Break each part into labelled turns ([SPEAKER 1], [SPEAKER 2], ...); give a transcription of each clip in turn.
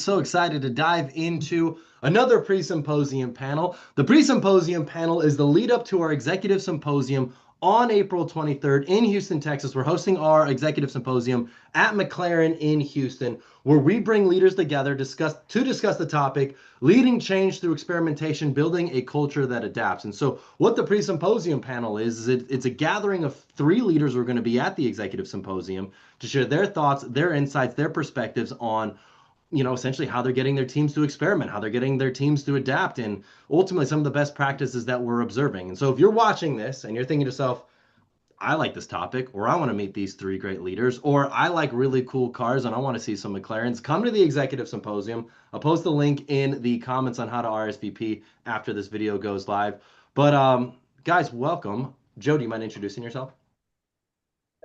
[SPEAKER 1] so excited to dive into another pre-symposium panel. The pre-symposium panel is the lead up to our executive symposium on April 23rd in Houston, Texas. We're hosting our executive symposium at McLaren in Houston, where we bring leaders together to discuss the topic, leading change through experimentation, building a culture that adapts. And so what the pre-symposium panel is it's a gathering of 3 leaders who are going to be at the executive symposium to share their thoughts, their insights, their perspectives on, essentially how they're getting their teams to experiment, how they're getting their teams to adapt, and ultimately some of the best practices that we're observing. And so if you're watching this and you're thinking to yourself, I like this topic, or I want to meet these 3 great leaders, or I like really cool cars and I want to see some McLarens, come to the executive symposium. I'll post the link in the comments on how to RSVP after this video goes live. But guys, welcome. Joe, do you mind introducing yourself?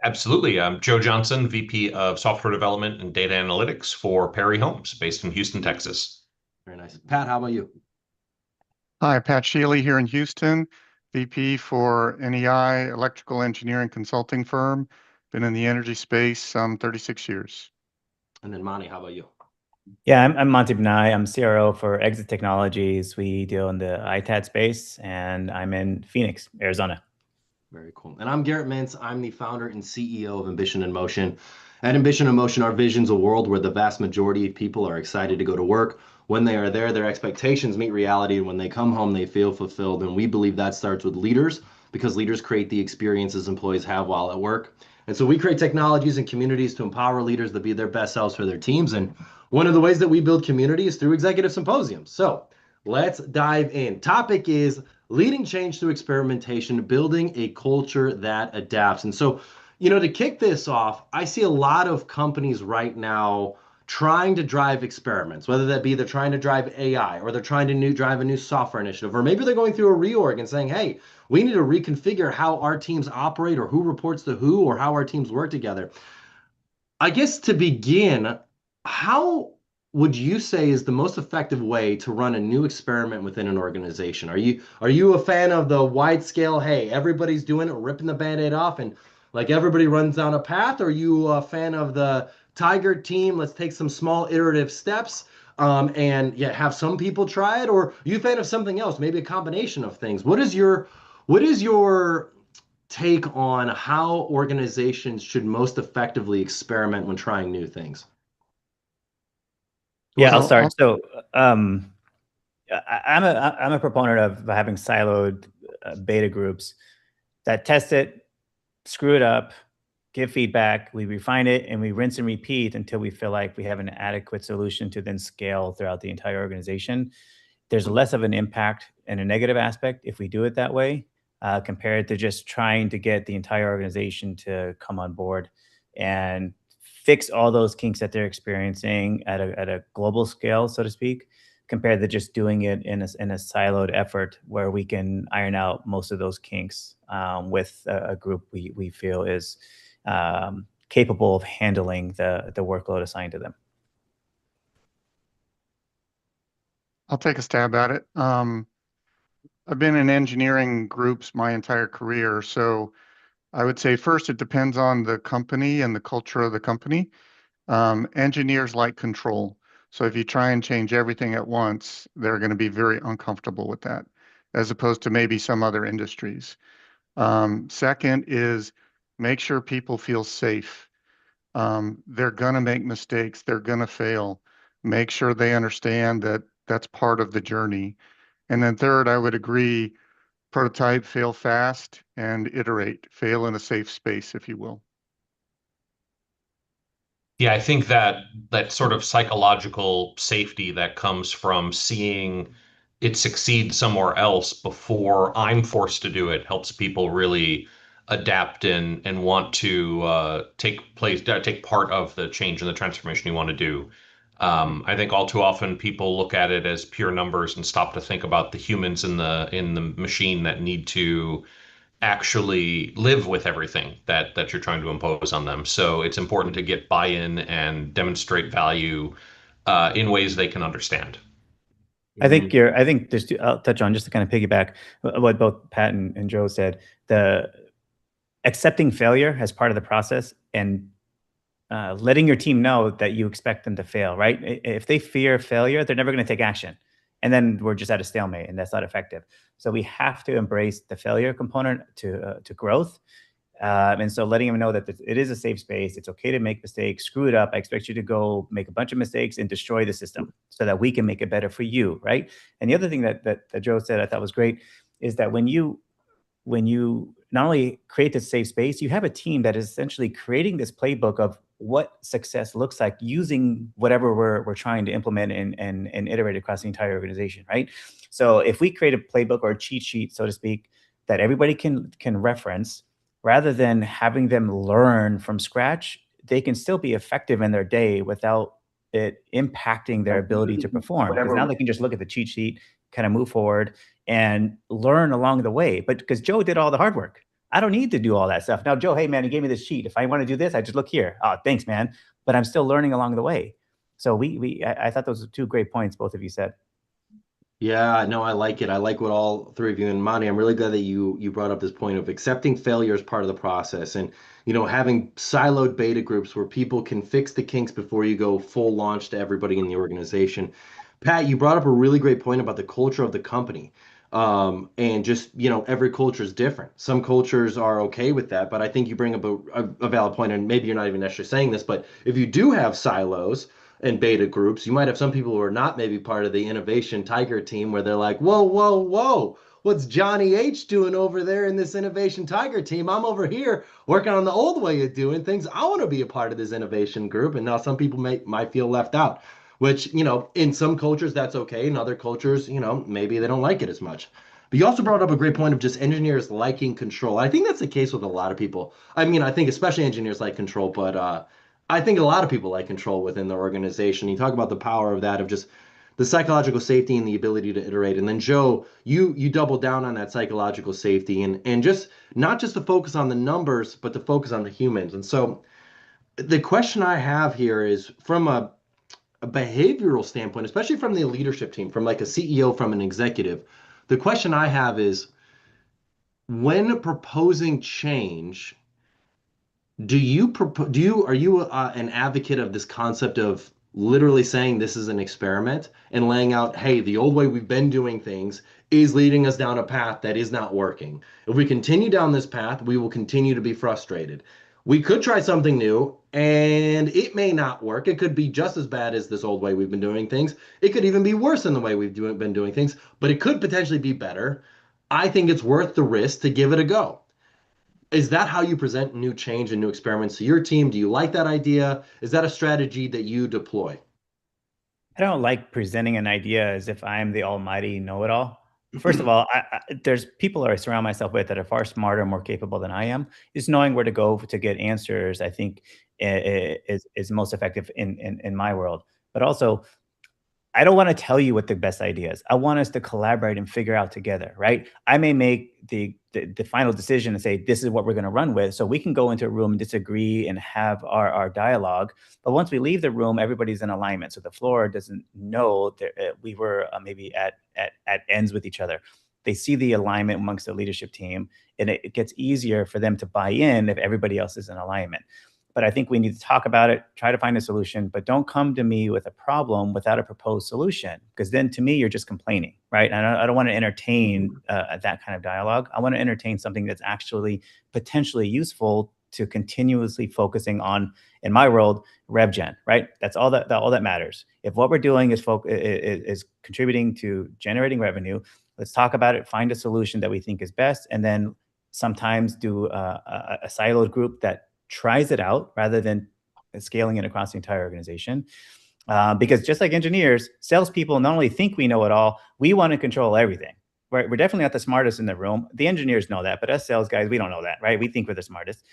[SPEAKER 2] Absolutely. I'm Joe Johnson, VP of Software Development and Data Analytics for Perry Homes, based in Houston, Texas.
[SPEAKER 1] Very nice. Pat, how about you?
[SPEAKER 3] Hi, Pat Schiele here in Houston, VP for NEI, electrical engineering consulting firm. Been in the energy space some 36 years.
[SPEAKER 1] And then Montee, how about you?
[SPEAKER 4] Yeah, I'm Montee Banai. I'm CRO for Exit Technologies. We deal in the ITAD space, and I'm in Phoenix, Arizona.
[SPEAKER 1] Very cool. And I'm Garrett Mintz. I'm the founder and CEO of Ambition in Motion. At Ambition in Motion, our vision's a world where the vast majority of people are excited to go to work. When they are there, their expectations meet reality, and when they come home, they feel fulfilled. And we believe that starts with leaders, because leaders create the experiences employees have while at work. And so we create technologies and communities to empower leaders to be their best selves for their teams. And one of the ways that we build community is through executive symposiums. So let's dive in. Topic is leading change through experimentation, building a culture that adapts. And so, to kick this off, I see a lot of companies right now trying to drive experiments, whether that be they're trying to drive AI, or they're trying to drive a new software initiative, or maybe they're going through a reorg and saying, hey, we need to reconfigure how our teams operate, or who reports to who, or how our teams work together. I guess to begin, how would you say is the most effective way to run a new experiment within an organization? Are you a fan of the wide scale, hey, everybody's doing it, ripping the Band-Aid off, and like everybody runs down a path? Or are you a fan of the Tiger team, let's take some small iterative steps, and yeah, have some people try it? Or are you a fan of something else, maybe a combination of things? What is your take on how organizations should most effectively experiment when trying new things?
[SPEAKER 4] Yeah, I'll start. So I'm a proponent of having siloed beta groups that test it, screw it up, give feedback, we refine it, and we rinse and repeat until we feel like we have an adequate solution to then scale throughout the entire organization. There's less of an impact and a negative aspect if we do it that way, compared to just trying to get the entire organization to come on board and fix all those kinks that they're experiencing at a global scale, so to speak, compared to just doing it in a siloed effort where we can iron out most of those kinks with a group we feel is capable of handling the workload assigned to them.
[SPEAKER 3] I'll take a stab at it. I've been in engineering groups my entire career, so I would say first it depends on the company and the culture of the company. Engineers like control. So if you try and change everything at once, they're going to be very uncomfortable with that, as opposed to maybe some other industries. Second is make sure people feel safe. They're going to make mistakes. They're going to fail. Make sure they understand that that's part of the journey. And then third, I would agree, prototype, fail fast, and iterate. Fail in a safe space, if you will.
[SPEAKER 2] Yeah, I think that sort of psychological safety that comes from seeing it succeed somewhere else before I'm forced to do it helps people really adapt and want to take part of the change and the transformation you want to do. I think all too often people look at it as pure numbers and stop to think about the humans in the machine that need to actually live with everything that you're trying to impose on them. So it's important to get buy-in and demonstrate value in ways they can understand.
[SPEAKER 4] I think I'll touch on, just to kind of piggyback what both Pat and Joe said, the accepting failure as part of the process and letting your team know that you expect them to fail, right? If they fear failure, they're never going to take action. And then we're just at a stalemate, and that's not effective. So we have to embrace the failure component to growth. And so letting them know that it is a safe space. It's okay to make mistakes, screw it up. I expect you to go make a bunch of mistakes and destroy the system so that we can make it better for you, right? And the other thing that Joe said I thought was great is that when you not only create this safe space, you have a team that is essentially creating this playbook of what success looks like using whatever we're trying to implement and iterate across the entire organization, right? So if we create a playbook or a cheat sheet, so to speak, that everybody can reference, rather than having them learn from scratch, they can still be effective in their day without it impacting their ability to perform. Because now they can just look at the cheat sheet, kind of move forward and learn along the way. But because Joe did all the hard work, I don't need to do all that stuff. Now, Joe, hey, man, he gave me this sheet. If I want to do this, I just look here. Oh, thanks, man. But I'm still learning along the way. So I thought those were two great points both of you said.
[SPEAKER 1] Yeah, no, I like it. I like what all three of you, and Monty, I'm really glad that you brought up this point of accepting failure as part of the process, and having siloed beta groups where people can fix the kinks before you go full launch to everybody in the organization. Pat, you brought up a really great point about the culture of the company. And just, every culture is different. Some cultures are okay with that, but I think you bring up a valid point, and maybe you're not even necessarily saying this, but if you do have silos and beta groups, you might have some people who are not maybe part of the innovation tiger team where they're like, whoa, whoa, whoa, what's Johnny H doing over there in this innovation tiger team? I'm over here working on the old way of doing things. I want to be a part of this innovation group. And now some people might feel left out, which, in some cultures that's okay. In other cultures, maybe they don't like it as much. But you also brought up a great point of just engineers liking control. I think that's the case with a lot of people. I mean, I think especially engineers like control, but I think a lot of people like control within their organization. You talk about the power of that, of just the psychological safety and the ability to iterate. And then Joe, you double down on that psychological safety and just not just to focus on the numbers, but to focus on the humans. And so the question I have here is from a behavioral standpoint, especially from the leadership team, from like a CEO, from an executive, the question I have is when proposing change, are you an advocate of this concept of literally saying this is an experiment and laying out, hey, the old way we've been doing things is leading us down a path that is not working. If we continue down this path, we will continue to be frustrated. We could try something new and it may not work. It could be just as bad as this old way we've been doing things. It could even be worse than the way we've been doing things, but it could potentially be better. I think it's worth the risk to give it a go. Is that how you present new change and new experiments to your team? Do you like that idea? Is that a strategy that you deploy?
[SPEAKER 4] I don't like presenting an idea as if I'm the almighty know-it-all. First of all, there's people I surround myself with that are far smarter and more capable than I am. Just knowing where to go to get answers, I think, is most effective in my world. But also, I don't want to tell you what the best idea is. I want us to collaborate and figure out together, right? I may make the final decision and say, this is what we're going to run with. So we can go into a room and disagree and have our dialogue. But once we leave the room, everybody's in alignment. So the floor doesn't know that we were maybe at ends with each other. They see the alignment amongst the leadership team, and it gets easier for them to buy in if everybody else is in alignment. But I think we need to talk about it, try to find a solution, but don't come to me with a problem without a proposed solution, because then to me, you're just complaining, right? And I don't want to entertain that kind of dialogue. I want to entertain something that's actually potentially useful to continuously focusing on, in my world, rev gen, right? That's all that matters. If what we're doing is contributing to generating revenue, let's talk about it, find a solution that we think is best, and then sometimes do a siloed group that tries it out rather than scaling it across the entire organization. Because just like engineers, salespeople not only think we know it all, we want to control everything. We're definitely not the smartest in the room. The engineers know that, but us sales guys, we don't know that, right? We think we're the smartest.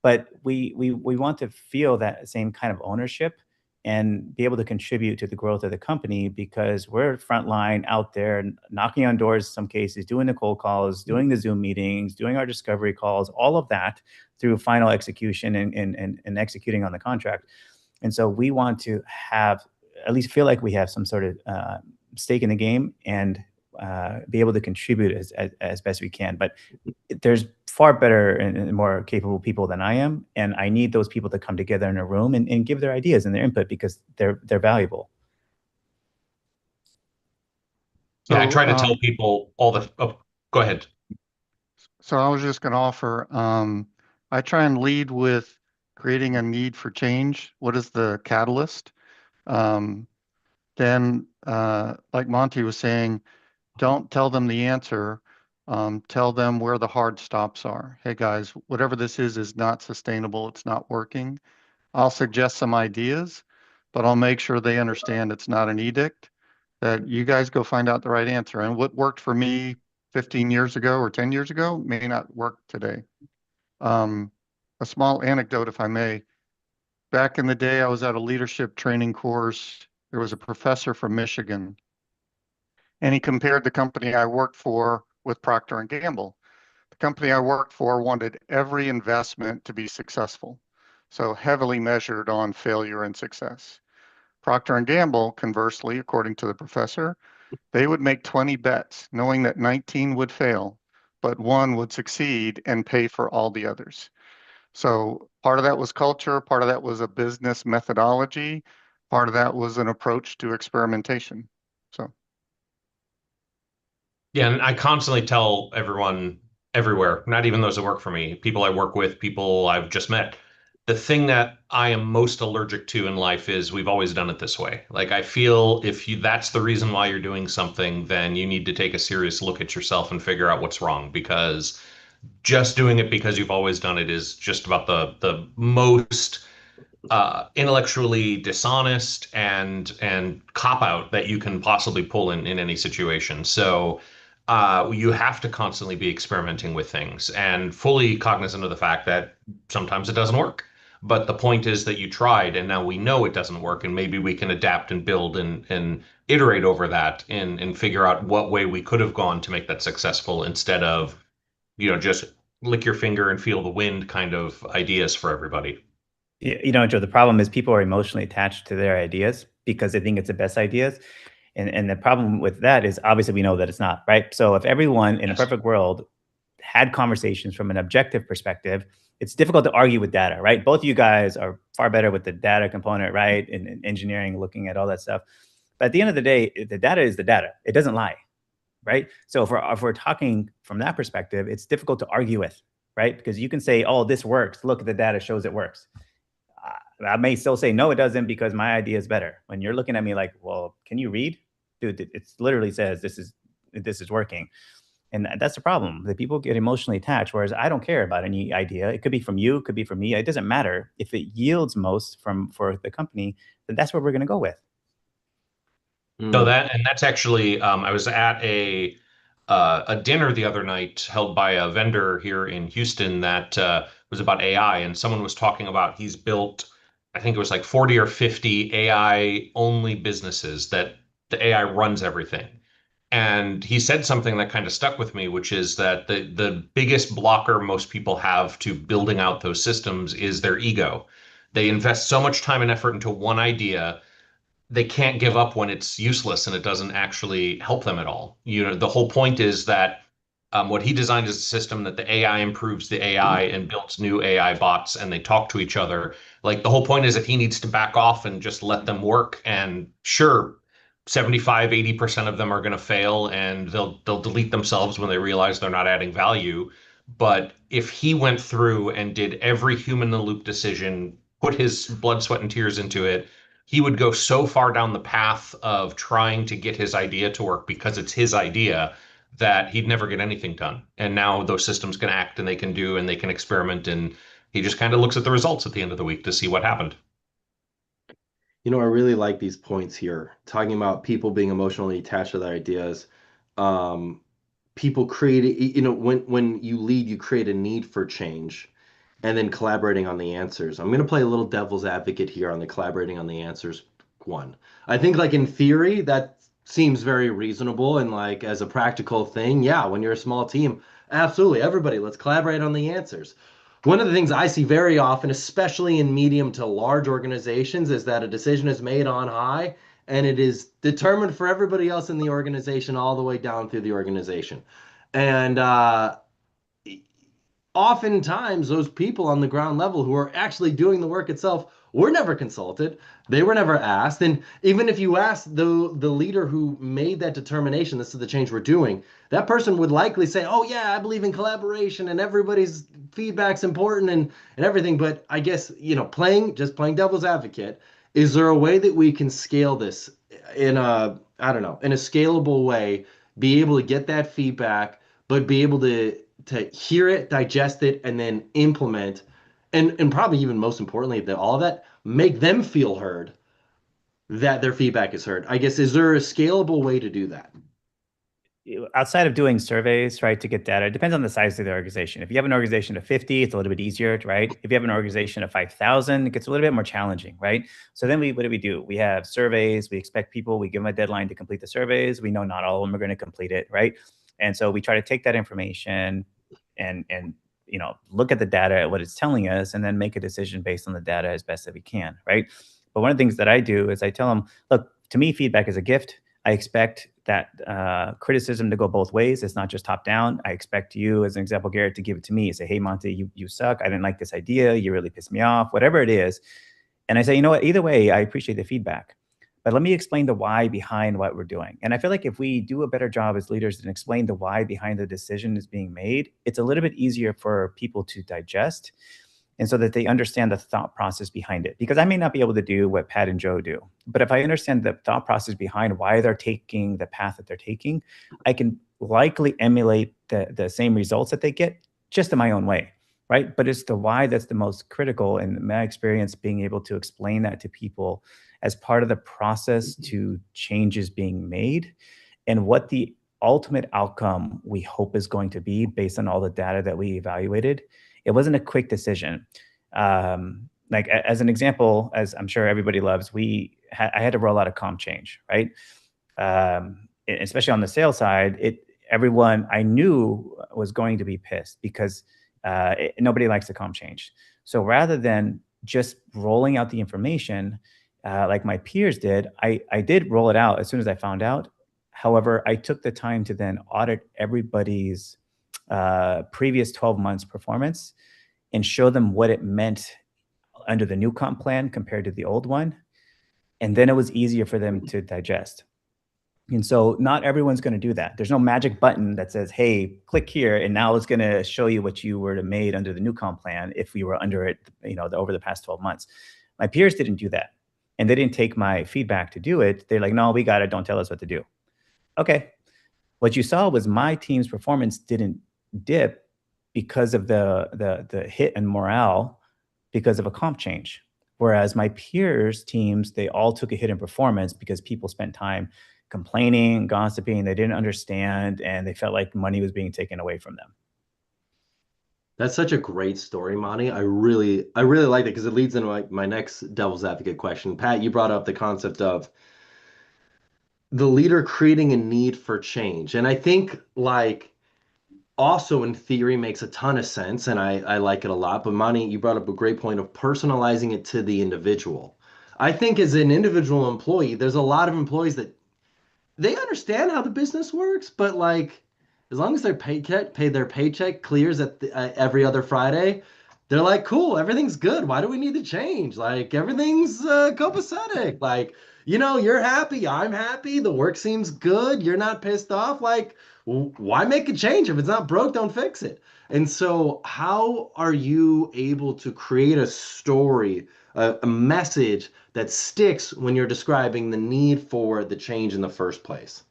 [SPEAKER 4] But we want to feel that same kind of ownership and be able to contribute to the growth of the company, because we're frontline out there knocking on doors in some cases, doing the cold calls, doing the Zoom meetings, doing our discovery calls, all of that through final execution and executing on the contract. And so we want to have, at least feel like we have some sort of stake in the game. And be able to contribute as best we can. But there's far better and more capable people than I am, and I need those people to come together in a room and give their ideas and their input because they're valuable.
[SPEAKER 2] Yeah, I
[SPEAKER 3] So,
[SPEAKER 2] try to tell people all the. Oh, go ahead.
[SPEAKER 3] So I was just going to offer, I try and lead with creating a need for change. What is the catalyst? Then, like Montee was saying, don't tell them the answer. Tell them where the hard stops are. Hey guys, whatever this is not sustainable. It's not working. I'll suggest some ideas, but I'll make sure they understand it's not an edict, that you guys go find out the right answer. And what worked for me 15 years ago or 10 years ago may not work today. A small anecdote, if I may. Back in the day, I was at a leadership training course. There was a professor from Michigan, and he compared the company I worked for with Procter and Gamble. The company I worked for wanted every investment to be successful, so heavily measured on failure and success. Procter and Gamble, conversely, according to the professor, they would make 20 bets, knowing that 19 would fail, but one would succeed and pay for all the others. So part of that was culture, part of that was a business methodology, part of that was an approach to experimentation. So
[SPEAKER 2] Yeah, and I constantly tell everyone everywhere, not even those that work for me, people I work with, people I've just met, the thing that I am most allergic to in life is we've always done it this way. Like I feel if you that's the reason why you're doing something, then you need to take a serious look at yourself and figure out what's wrong because just doing it because you've always done it is just about the most intellectually dishonest and cop out that you can possibly pull in any situation. So you have to constantly be experimenting with things and fully cognizant of the fact that sometimes it doesn't work. But the point is that you tried and now we know it doesn't work and maybe we can adapt and build and iterate over that and figure out what way we could have gone to make that successful instead of, just lick your finger and feel the wind kind of ideas for everybody.
[SPEAKER 4] Joe, the problem is people are emotionally attached to their ideas because they think it's the best ideas. And the problem with that is obviously we know that it's not, right? So if everyone in a perfect world had conversations from an objective perspective, it's difficult to argue with data, right? Both of you guys are far better with the data component, right? In engineering, looking at all that stuff. But at the end of the day, the data is the data. It doesn't lie, right? So if we're talking from that perspective, it's difficult to argue with, right? Because you can say, oh, this works. Look, the data shows it works. I may still say, no, it doesn't because my idea is better. When you're looking at me like, well, can you read? Dude, it literally says this is working. And that's the problem. The people get emotionally attached, whereas I don't care about any idea. It could be from you, it could be from me. It doesn't matter. If it yields most for the company, then that's what we're going to go with.
[SPEAKER 2] So that's actually I was at a dinner the other night held by a vendor here in Houston that was about AI, and someone was talking about he's built, I think it was like 40 or 50 AI only businesses that the AI runs everything. And he said something that kind of stuck with me, which is that the biggest blocker most people have to building out those systems is their ego. They invest so much time and effort into one idea they can't give up when it's useless and it doesn't actually help them at all. The whole point is that what he designed is a system that the AI improves the AI and builds new AI bots and they talk to each other. Like the whole point is that he needs to back off and just let them work. And sure, 75, 80% of them are going to fail and they'll delete themselves when they realize they're not adding value. But if he went through and did every human in the loop decision, put his blood, sweat, and tears into it, he would go so far down the path of trying to get his idea to work because it's his idea that he'd never get anything done. And now those systems can act and they can do and they can experiment. And he just kind of looks at the results at the end of the week to see what happened.
[SPEAKER 1] I really like these points here, talking about people being emotionally attached to their ideas. People create, when you lead, you create a need for change and then collaborating on the answers. I'm going to play a little devil's advocate here on the collaborating on the answers one. I think like in theory, that seems very reasonable and like as a practical thing. Yeah, when you're a small team, absolutely. Everybody, let's collaborate on the answers. One of the things I see very often, especially in medium to large organizations, is that a decision is made on high and it is determined for everybody else in the organization all the way down through the organization. And oftentimes those people on the ground level who are actually doing the work itself were never consulted. They were never asked. And even if you ask the leader who made that determination, this is the change we're doing, that person would likely say, oh yeah, I believe in collaboration and everybody's feedback's important and everything. But I guess, playing devil's advocate, is there a way that we can scale this in a, I don't know, in a scalable way, be able to get that feedback, but be able to hear it, digest it, and then implement, and probably even most importantly, that all of that make them feel heard, that their feedback is heard. I guess, is there a scalable way to do that?
[SPEAKER 4] Outside of doing surveys, right, to get data, it depends on the size of the organization. If you have an organization of 50, it's a little bit easier, right? If you have an organization of 5,000, it gets a little bit more challenging, right? So then what do? We have surveys. We expect people, we give them a deadline to complete the surveys. We know not all of them are going to complete it, right? And so we try to take that information and look at the data, at what it's telling us, and then make a decision based on the data as best that we can, right? But one of the things that I do is I tell them, look, to me, feedback is a gift. I expect that criticism to go both ways. It's not just top down. I expect you, as an example, Garrett, to give it to me. Say, hey, Montee, you suck. I didn't like this idea. You really pissed me off, whatever it is. And I say, you know what, either way, I appreciate the feedback. But let me explain the why behind what we're doing. And I feel like if we do a better job as leaders and explain the why behind the decision is being made, it's a little bit easier for people to digest, and so that they understand the thought process behind it. Because I may not be able to do what Pat and Joe do, but if I understand the thought process behind why they're taking the path that they're taking, I can likely emulate the same results that they get, just in my own way, right? But it's the why that's the most critical. And my experience being able to explain that to people as part of the process to changes being made, and what the ultimate outcome we hope is going to be based on all the data that we evaluated. It wasn't a quick decision. Like as an example, as I'm sure everybody loves, I had to roll out a comp change, right? Especially on the sales side, everyone I knew was going to be pissed because nobody likes the comp change. So rather than just rolling out the information like my peers did, I did roll it out as soon as I found out. However, I took the time to then audit everybody's previous 12 months performance and show them what it meant under the new comp plan compared to the old one. And then it was easier for them to digest. And so not everyone's going to do that. There's no magic button that says, hey, click here, and now it's going to show you what you were to made under the new comp plan if we were under it, over the past 12 months. My peers didn't do that. And they didn't take my feedback to do it. They're like, no, we got it. Don't tell us what to do. Okay. What you saw was my team's performance didn't dip because of the hit and morale because of a comp change. Whereas my peers' teams, they all took a hit in performance because people spent time complaining, gossiping, they didn't understand, and they felt like money was being taken away from them.
[SPEAKER 1] That's such a great story, Monty. I really like it because it leads into my next devil's advocate question. Pat, you brought up the concept of the leader creating a need for change. And I think also in theory makes a ton of sense, and I like it a lot. But Monty, you brought up a great point of personalizing it to the individual. I think as an individual employee, there's a lot of employees that they understand how the business works, but as long as their their paycheck clears at every other Friday, they're like, cool, everything's good. Why do we need to change? Everything's copacetic. You're happy, I'm happy, the work seems good, you're not pissed off. Why make a change? If it's not broke, don't fix it. And so how are you able to create a story, a message that sticks when you're describing the need for the change in the first place?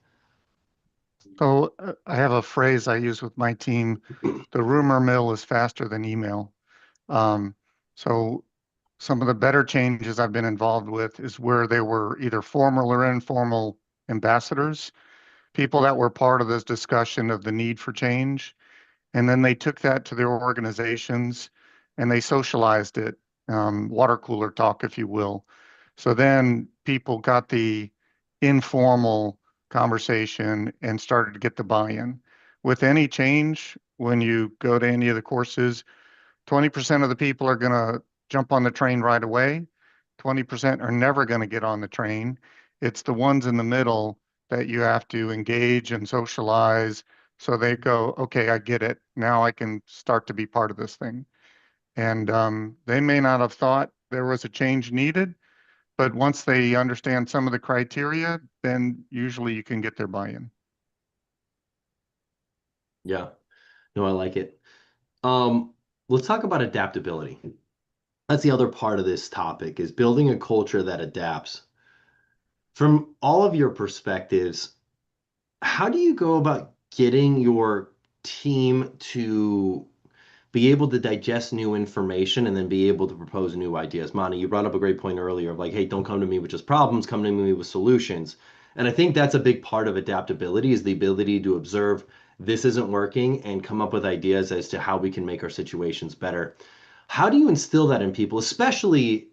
[SPEAKER 3] So I have a phrase I use with my team: the rumor mill is faster than email. So some of the better changes I've been involved with is where they were either formal or informal ambassadors, people that were part of this discussion of the need for change. And then they took that to their organizations and they socialized it, water cooler talk, if you will. So then people got the informal conversation and started to get the buy-in. With any change, when you go to any of the courses, 20% of the people are going to jump on the train right away. 20% are never going to get on the train. It's the ones in the middle that you have to engage and socialize so they go, okay, I get it. Now I can start to be part of this thing. And they may not have thought there was a change needed, but once they understand some of the criteria, then usually you can get their buy-in.
[SPEAKER 1] Yeah, no, I like it. Let's talk about adaptability. That's the other part of this topic, is building a culture that adapts. From all of your perspectives, how do you go about getting your team to be able to digest new information and then be able to propose new ideas? Monty, you brought up a great point earlier of like, hey, don't come to me with just problems, come to me with solutions. And I think that's a big part of adaptability, is the ability to observe this isn't working and come up with ideas as to how we can make our situations better. How do you instill that in people, especially,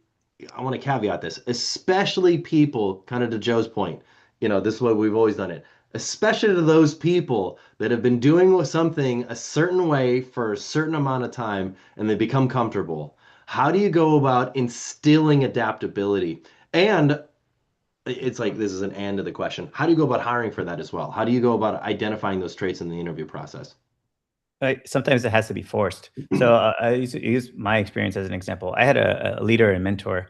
[SPEAKER 1] I want to caveat this, especially people, kind of to Joe's point, this is what we've always done it, especially to those people that have been doing something a certain way for a certain amount of time and they become comfortable. How do you go about instilling adaptability? And it's like, this is an and to the question. How do you go about hiring for that as well? How do you go about identifying those traits in the interview process?
[SPEAKER 4] Right. Sometimes it has to be forced. So I use my experience as an example. I had a leader and mentor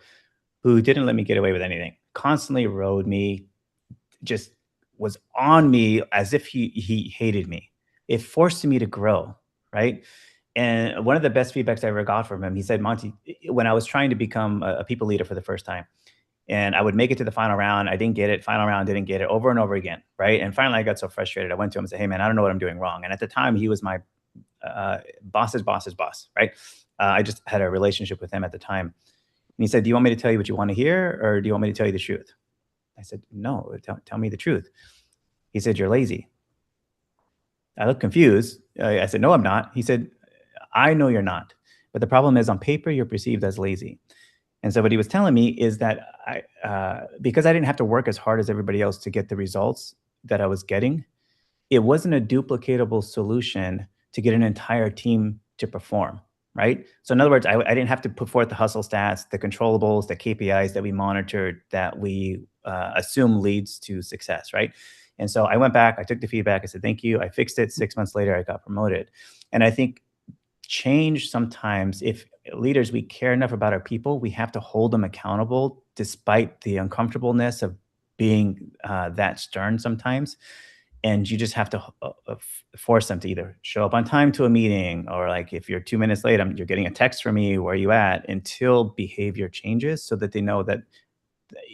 [SPEAKER 4] who didn't let me get away with anything, constantly rode me, just was on me as if he hated me. It forced me to grow, right? And one of the best feedbacks I ever got from him, he said, Monty, when I was trying to become a people leader for the first time, and I would make it to the final round, I didn't get it, final round, didn't get it, over and over again, right? And finally I got so frustrated, I went to him and said, hey man, I don't know what I'm doing wrong. And at the time he was my boss's boss's boss, right? I just had a relationship with him at the time. And he said, do you want me to tell you what you want to hear, or do you want me to tell you the truth? I said, no, tell me the truth. He said, you're lazy. I looked confused. I said, no, I'm not. He said, I know you're not. But the problem is, on paper, you're perceived as lazy. And so what he was telling me is that because I didn't have to work as hard as everybody else to get the results that I was getting, it wasn't a duplicatable solution to get an entire team to perform, right? So in other words, I didn't have to put forth the hustle stats, the controllables, the KPIs that we monitored, that we assume leads to success, right? And so I went back, I took the feedback, I said, thank you. I fixed it. 6 months later, I got promoted. And I think change sometimes, if leaders, we care enough about our people, we have to hold them accountable despite the uncomfortableness of being that stern sometimes. And you just have to force them to either show up on time to a meeting, or like, if you're 2 minutes late, you're getting a text from me, where are you at, until behavior changes, so that they know that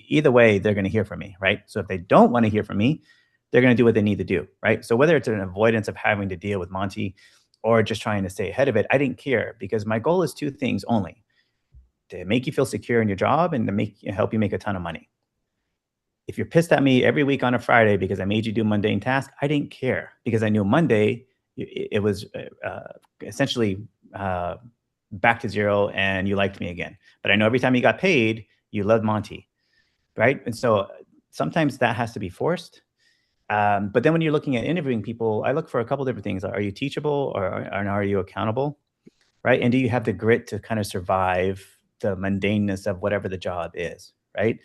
[SPEAKER 4] either way, they're going to hear from me, right? So if they don't want to hear from me, they're going to do what they need to do, right? So whether it's an avoidance of having to deal with Monty or just trying to stay ahead of it, I didn't care, because my goal is two things only: to make you feel secure in your job and to help you make a ton of money. If you're pissed at me every week on a Friday because I made you do mundane tasks, I didn't care, because I knew Monday it was essentially back to zero and you liked me again. But I know every time you got paid, you loved Monty, right? And so sometimes that has to be forced. But then when you're looking at interviewing people, I look for a couple different things. Are you teachable, or are you accountable, right? And do you have the grit to kind of survive the mundaneness of whatever the job is, right?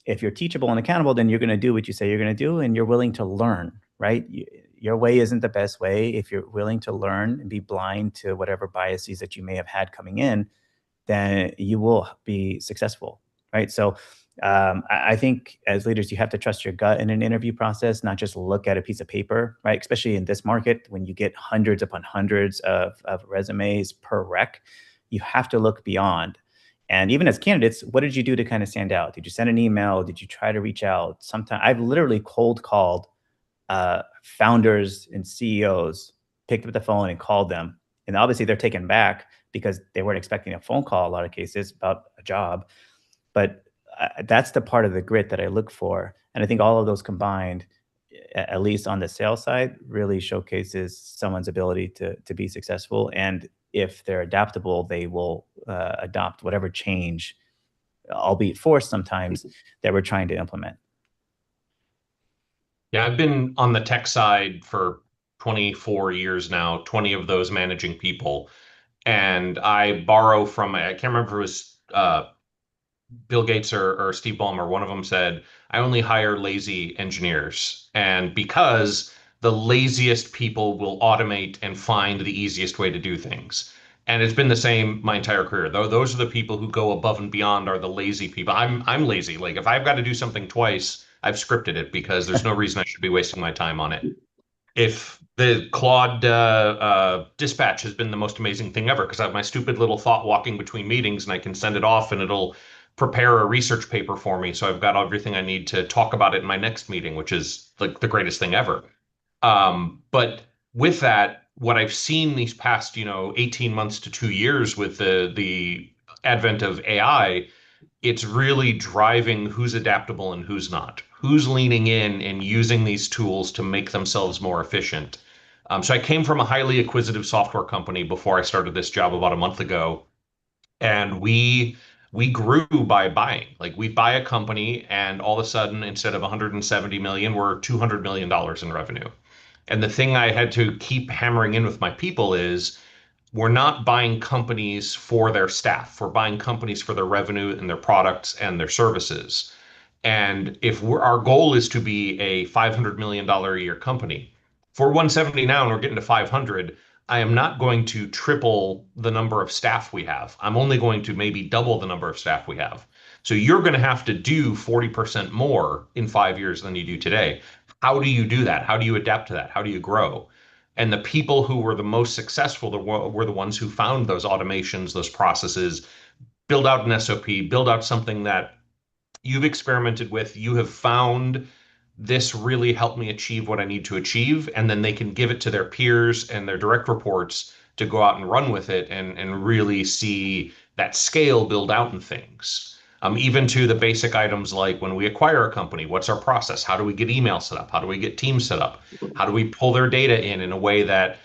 [SPEAKER 4] If you're teachable and accountable, then you're going to do what you say you're going to do, and you're willing to learn, right? Your way isn't the best way. If you're willing to learn and be blind to whatever biases that you may have had coming in, then you will be successful, right? So I think as leaders, you have to trust your gut in an interview process, not just look at a piece of paper, right? Especially in this market, when you get hundreds upon hundreds of resumes per rec, you have to look beyond. And even as candidates, what did you do to kind of stand out? Did you send an email? Did you try to reach out? Sometimes I've literally cold called founders and CEOs, picked up the phone and called them. And obviously they're taken back because they weren't expecting a phone call, a lot of cases, about a job. But that's the part of the grit that I look for. And I think all of those combined, at least on the sales side, really showcases someone's ability to be successful. And if they're adaptable, they will adopt whatever change, albeit forced sometimes, that we're trying to implement.
[SPEAKER 2] Yeah, I've been on the tech side for 24 years now, 20 of those managing people. And I borrow from, I can't remember if it was Bill Gates or Steve Ballmer, one of them said, I only hire lazy engineers. And because the laziest people will automate and find the easiest way to do things. And it's been the same my entire career. Though those are the people who go above and beyond are the lazy people. I'm lazy. Like if I've got to do something twice, I've scripted it because there's no reason I should be wasting my time on it. If the Claude dispatch has been the most amazing thing ever because I have my stupid little thought walking between meetings and I can send it off and it'll prepare a research paper for me. So I've got everything I need to talk about it in my next meeting, which is like the greatest thing ever. But with that, what I've seen these past, 18 months to 2 years with the advent of AI, it's really driving who's adaptable and who's not, who's leaning in and using these tools to make themselves more efficient. So I came from a highly acquisitive software company before I started this job about a month ago, and we grew by buying. Like we buy a company, and all of a sudden, instead of 170 million, we're $200 million in revenue. And the thing I had to keep hammering in with my people is we're not buying companies for their staff. We're buying companies for their revenue and their products and their services. And if our goal is to be a $500 million a year company, for 170 now and we're getting to 500, I am not going to triple the number of staff we have. I'm only going to maybe double the number of staff we have. So you're going to have to do 40% more in 5 years than you do today. How do you do that? How do you adapt to that? How do you grow? And the people who were the most successful were the ones who found those automations, those processes, build out an SOP, build out something that you've experimented with, you have found this really helped me achieve what I need to achieve, and then they can give it to their peers and their direct reports to go out and run with it and really see that scale build out in things. Even to the basic items like when we acquire a company, what's our process? How do we get email set up? How do we get teams set up? How do we pull their data in a way that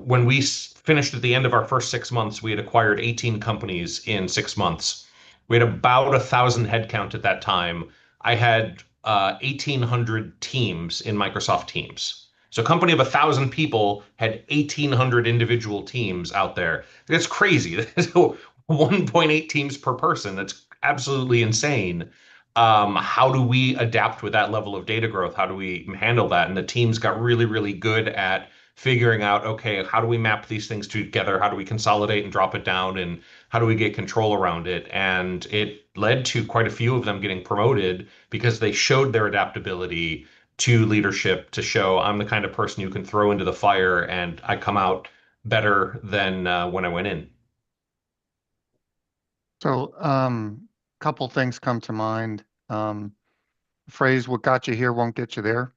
[SPEAKER 2] when we finished at the end of our first 6 months, we had acquired 18 companies in 6 months. We had about 1,000 headcount at that time. I had 1,800 teams in Microsoft Teams. So a company of 1,000 people had 1,800 individual teams out there. That's crazy. That's 1.8 teams per person. That's absolutely insane. How do we adapt with that level of data growth? How do we handle that? And the teams got really, really good at figuring out, okay, how do we map these things together? How do we consolidate and drop it down? And how do we get control around it? And it led to quite a few of them getting promoted because they showed their adaptability to leadership to show I'm the kind of person you can throw into the fire and I come out better than when I went in.
[SPEAKER 3] So, couple things come to mind. Phrase, what got you here won't get you there.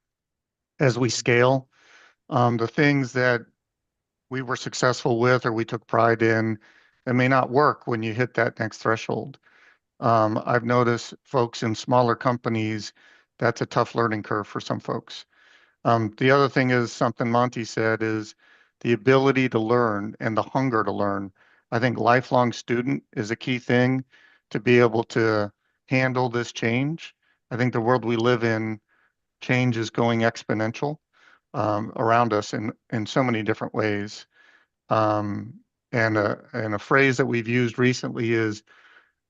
[SPEAKER 3] As we scale, the things that we were successful with or we took pride in, it may not work when you hit that next threshold. I've noticed folks in smaller companies, that's a tough learning curve for some folks. The other thing is something Montee said is the ability to learn and the hunger to learn. I think lifelong student is a key thing to be able to handle this change. I think the world we live in, change is going exponential around us in so many different ways. And a phrase that we've used recently is,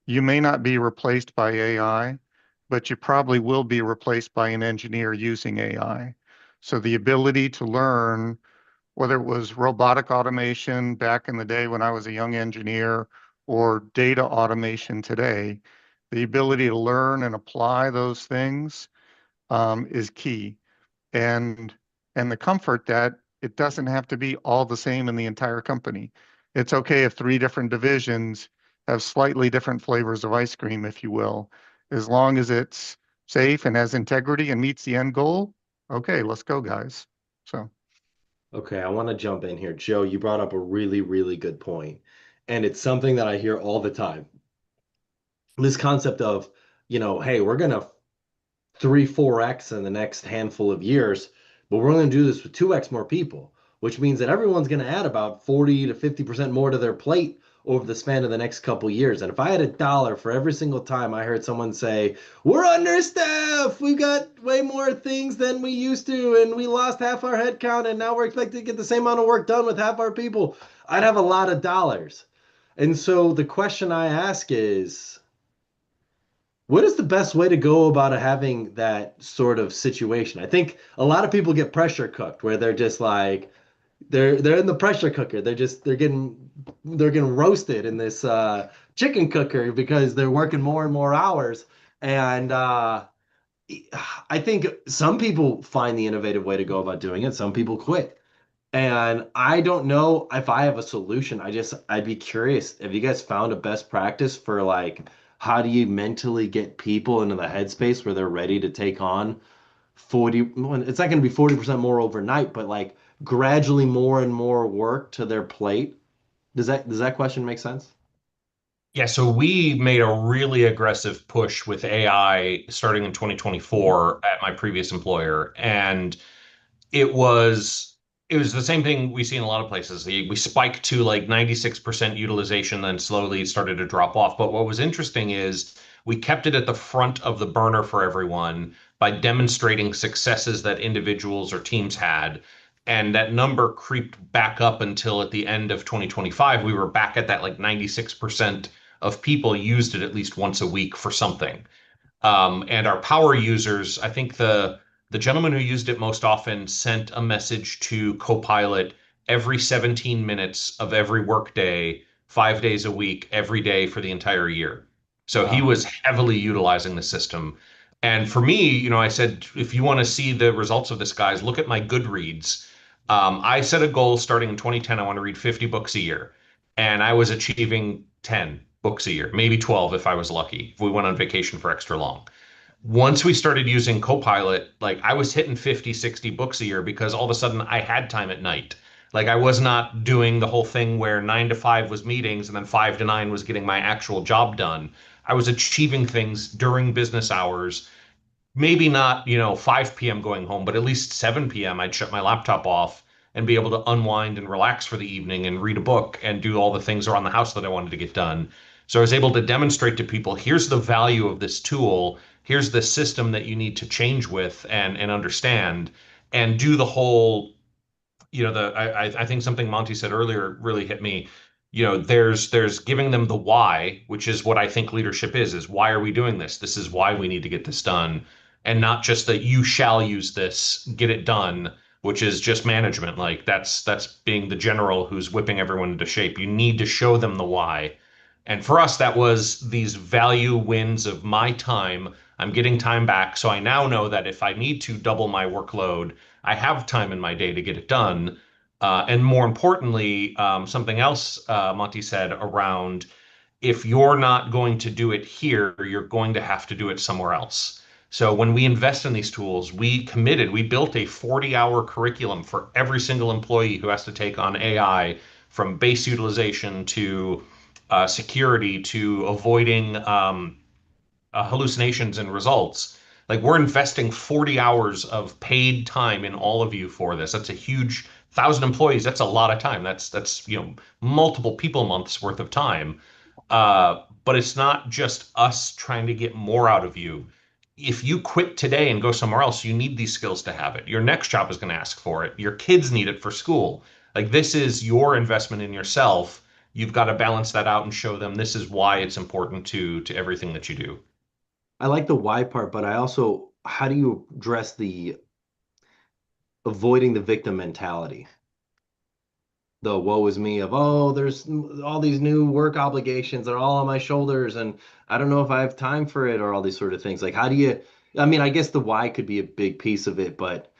[SPEAKER 3] you may not be replaced by AI, but you probably will be replaced by an engineer using AI. So the ability to learn, whether it was robotic automation back in the day when I was a young engineer or data automation today, the ability to learn and apply those things is key. And the comfort that it doesn't have to be all the same in the entire company. It's okay if 3 different divisions have slightly different flavors of ice cream, if you will, as long as it's safe and has integrity and meets the end goal. Okay, let's go, guys. So,
[SPEAKER 1] Okay, I want to jump in here. Joe, you brought up a really, really good point, and it's something that I hear all the time. This concept of, hey, we're gonna 4x in the next handful of years, but we're going to do this with 2x more people, which means that everyone's going to add about 40 to 50% more to their plate over the span of the next couple years. And if I had $1 for every single time I heard someone say, we're understaffed, we've got way more things than we used to, and we lost half our headcount, and now we're expected to get the same amount of work done with half our people, I'd have a lot of dollars. And so the question I ask is, What is the best way to go about having that sort of situation? I think a lot of people get pressure cooked where they're just like they're in the pressure cooker. They're getting roasted in this chicken cooker because they're working more and more hours. And I think some people find the innovative way to go about doing it. Some people quit. And I don't know if I have a solution. I'd be curious. Have you guys found a best practice for like how do you mentally get people into the headspace where they're ready to take on 40, well, it's not going to be 40% more overnight, but like gradually more and more work to their plate. Does that question make sense?
[SPEAKER 2] Yeah, so we made a really aggressive push with AI starting in 2024 at my previous employer, and it was it was the same thing we see in a lot of places. We spiked to like 96% utilization, then slowly it started to drop off. But what was interesting is we kept it at the front of the burner for everyone by demonstrating successes that individuals or teams had. And that number creeped back up until at the end of 2025, we were back at that like 96% of people used it at least once a week for something. And our power users, I think the gentleman who used it most often sent a message to Copilot every 17 minutes of every workday, 5 days a week, every day for the entire year. So he
[SPEAKER 1] Wow.
[SPEAKER 2] was heavily utilizing the system. And for me, I said, if you want to see the results of this, guys, look at my Goodreads. I set a goal starting in 2010. I want to read 50 books a year. And I was achieving 10 books a year, maybe 12 if I was lucky, if we went on vacation for extra long. Once we started using Copilot, like I was hitting 50, 60 books a year because all of a sudden I had time at night. Like I was not doing the whole thing where 9 to 5 was meetings and then 5 to 9 was getting my actual job done. I was achieving things during business hours, maybe not, 5 p.m. going home, but at least 7 p.m. I'd shut my laptop off and be able to unwind and relax for the evening and read a book and do all the things around the house that I wanted to get done. So I was able to demonstrate to people, here's the value of this tool. Here's the system that you need to change with and understand and do the whole, I think something Monty said earlier really hit me. There's giving them the why, which is what I think leadership is why are we doing this? This is why we need to get this done, and not just that you shall use this, get it done, which is just management. Like that's being the general who's whipping everyone into shape. You need to show them the why. And for us, that was these value wins of my time. I'm getting time back. So I now know that if I need to double my workload, I have time in my day to get it done. And more importantly, something else Monty said around if you're not going to do it here, you're going to have to do it somewhere else. So when we invest in these tools, we built a 40-hour curriculum for every single employee who has to take on AI, from base utilization to security to avoiding hallucinations and results. Like we're investing 40 hours of paid time in all of you for this. That's a huge 1,000 employees. That's a lot of time. That's multiple people months worth of time. But it's not just us trying to get more out of you. If you quit today and go somewhere else, you need these skills to have it. Your next job is going to ask for it. Your kids need it for school. Like this is your investment in yourself. You've got to balance that out and show them this is why it's important to everything that you do.
[SPEAKER 1] I like the why part, but I also, how do you address the avoiding the victim mentality? The woe is me of, oh, there's all these new work obligations that are all on my shoulders, and I don't know if I have time for it, or all these sort of things. Like, how do you, I mean, I guess the why could be a big piece of it, but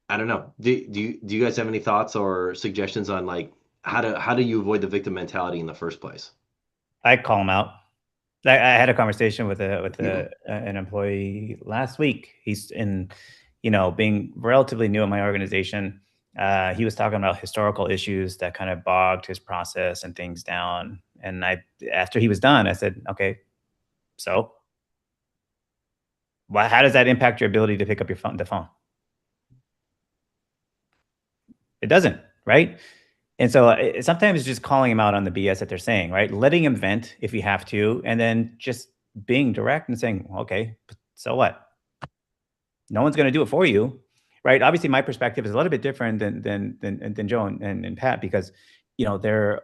[SPEAKER 1] I don't know. Do you guys have any thoughts or suggestions on like how do you avoid the victim mentality in the first place?
[SPEAKER 4] I call them out. I had a conversation with an employee last week. He's in, being relatively new in my organization. He was talking about historical issues that kind of bogged his process and things down. And after he was done, I said, okay, so how does that impact your ability to pick up the phone? It doesn't, right? And so sometimes it's just calling him out on the BS that they're saying, right? Letting him vent if you have to, and then just being direct and saying, okay, so what? No one's going to do it for you, right? Obviously, my perspective is a little bit different than Joe and Pat, because their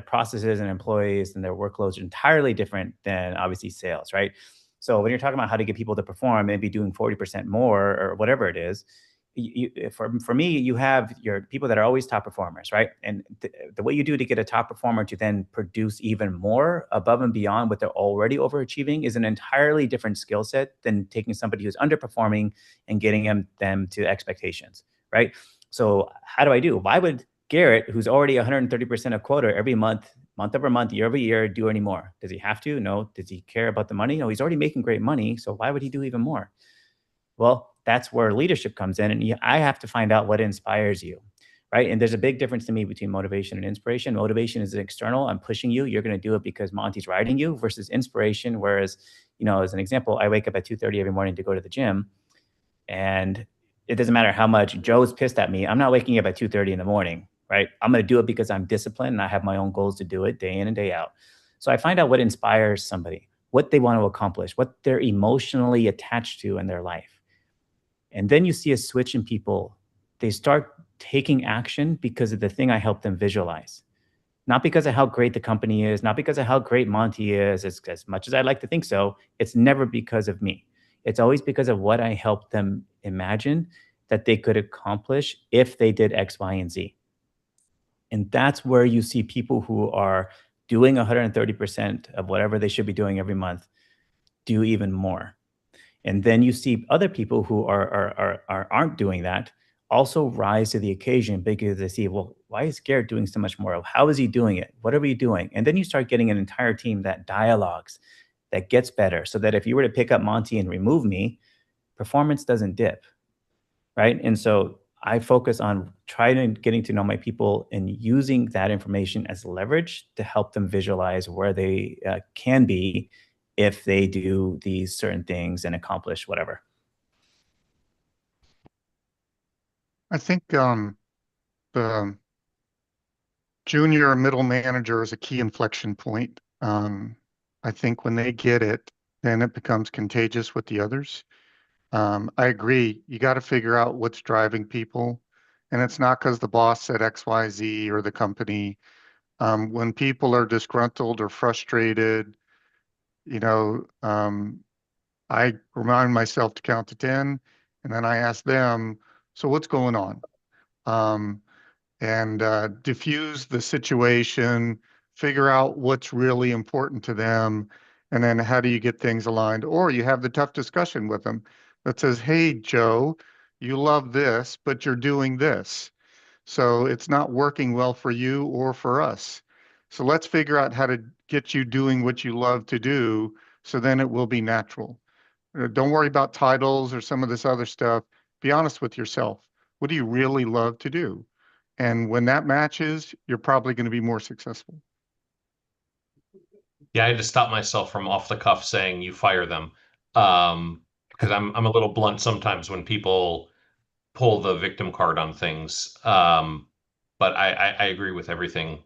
[SPEAKER 4] processes and employees and their workloads are entirely different than obviously sales, right? So when you're talking about how to get people to perform, maybe doing 40% more or whatever it is, for me, you have your people that are always top performers, right? And the way you do to get a top performer to then produce even more above and beyond what they're already overachieving is an entirely different skill set than taking somebody who's underperforming and getting them to expectations, right? So how do I do? Why would Garrett, who's already 130% of quota every month, month over month, year over year, do any more? Does he have to? No. Does he care about the money? No, he's already making great money. So why would he do even more? Well, that's where leadership comes in. And I have to find out what inspires you, right? And there's a big difference to me between motivation and inspiration. Motivation is external. I'm pushing you. You're going to do it because Montee's riding you, versus inspiration. Whereas, as an example, I wake up at 2:30 every morning to go to the gym. And it doesn't matter how much Joe's pissed at me. I'm not waking up at 2:30 in the morning, right? I'm going to do it because I'm disciplined and I have my own goals to do it day in and day out. So I find out what inspires somebody, what they want to accomplish, what they're emotionally attached to in their life. And then you see a switch in people. They start taking action because of the thing I help them visualize. Not because of how great the company is, not because of how great Montee is, as much as I'd like to think so. It's never because of me. It's always because of what I help them imagine that they could accomplish if they did X, Y, and Z. And that's where you see people who are doing 130% of whatever they should be doing every month do even more. And then you see other people who aren't doing that also rise to the occasion because they see, well, why is Garrett doing so much more? How is he doing it? What are we doing? And then you start getting an entire team that dialogues, that gets better, so that if you were to pick up Montee and remove me, performance doesn't dip, right? And so I focus on getting to know my people and using that information as leverage to help them visualize where they can be if they do these certain things and accomplish whatever.
[SPEAKER 3] I think the junior middle manager is a key inflection point. I think when they get it, then it becomes contagious with the others. I agree. You got to figure out what's driving people. And it's not because the boss said X, Y, Z or the company. When people are disgruntled or frustrated, I remind myself to count to 10, and then I ask them, so what's going on? And diffuse the situation, figure out what's really important to them, and then how do you get things aligned? Or you have the tough discussion with them that says, hey, Joe, you love this, but you're doing this. So it's not working well for you or for us. So let's figure out how to get you doing what you love to do, so then it will be natural. Don't worry about titles or some of this other stuff. Be honest with yourself. What do you really love to do? And when that matches, you're probably going to be more successful.
[SPEAKER 2] Yeah, I had to stop myself from off the cuff saying you fire them. Because I'm a little blunt sometimes when people pull the victim card on things. But I agree with everything.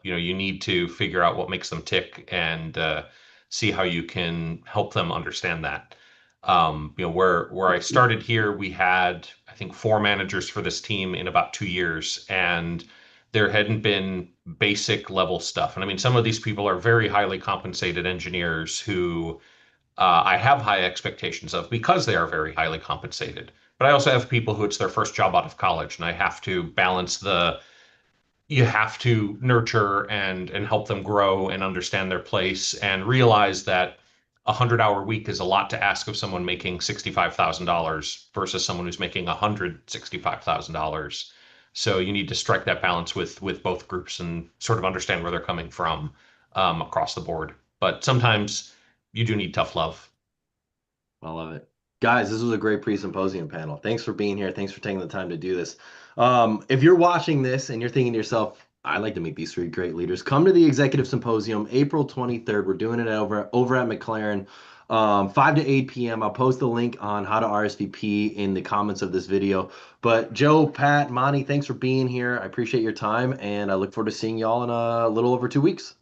[SPEAKER 2] You need to figure out what makes them tick and see how you can help them understand that. Where I started here, we had, I think, 4 managers for this team in about 2 years, and there hadn't been basic level stuff. And I mean, some of these people are very highly compensated engineers who I have high expectations of because they are very highly compensated. But I also have people who it's their first job out of college, and I have to balance you have to nurture and help them grow and understand their place and realize that 100-hour week is a lot to ask of someone making $65,000 versus someone who's making $165,000. So you need to strike that balance with both groups and sort of understand where they're coming from across the board. But sometimes you do need tough love.
[SPEAKER 1] I love it. Guys, this was a great pre-symposium panel. Thanks for being here. Thanks for taking the time to do this. If you're watching this and you're thinking to yourself, I'd like to meet these 3 great leaders, come to the Executive Symposium, April 23rd. We're doing it over at McLaren, 5 to 8 p.m. I'll post the link on how to RSVP in the comments of this video. But Joe, Pat, Montee, thanks for being here. I appreciate your time, and I look forward to seeing y'all in a little over 2 weeks.